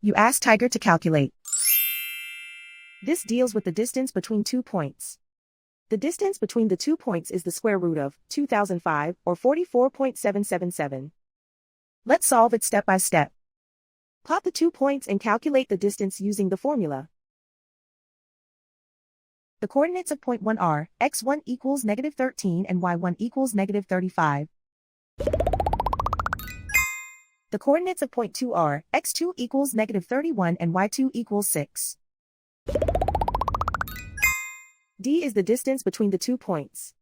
You ask Tiger to calculate. This deals with the distance between 2 points. The distance between the 2 points is the square root of 2005 or 44.777. Let's solve it step by step. Plot the 2 points and calculate the distance using the formula. The coordinates of point 1 are x1 equals -13 and y1 equals -35. The coordinates of point 2 are x2 equals -31 and y2 equals 6. D is the distance between the 2 points.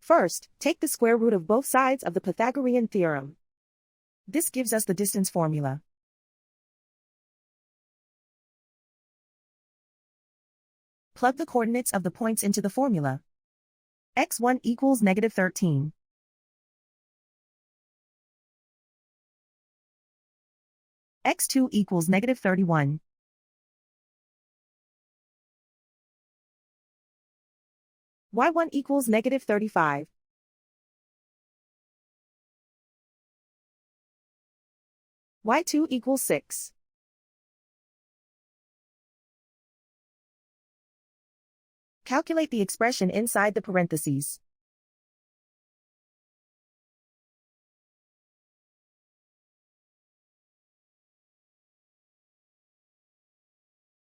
First, take the square root of both sides of the Pythagorean theorem. This gives us the distance formula. Plug the coordinates of the points into the formula. x1 equals -13. x2 equals -31. y1 equals -35. y2 equals 6. Calculate the expression inside the parentheses.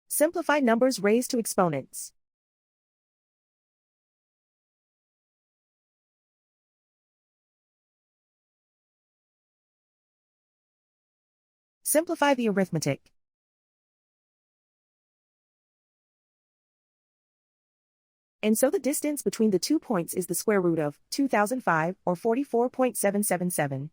Simplify numbers raised to exponents. Simplify the arithmetic. And so the distance between the 2 points is the square root of 2005 or 44.777.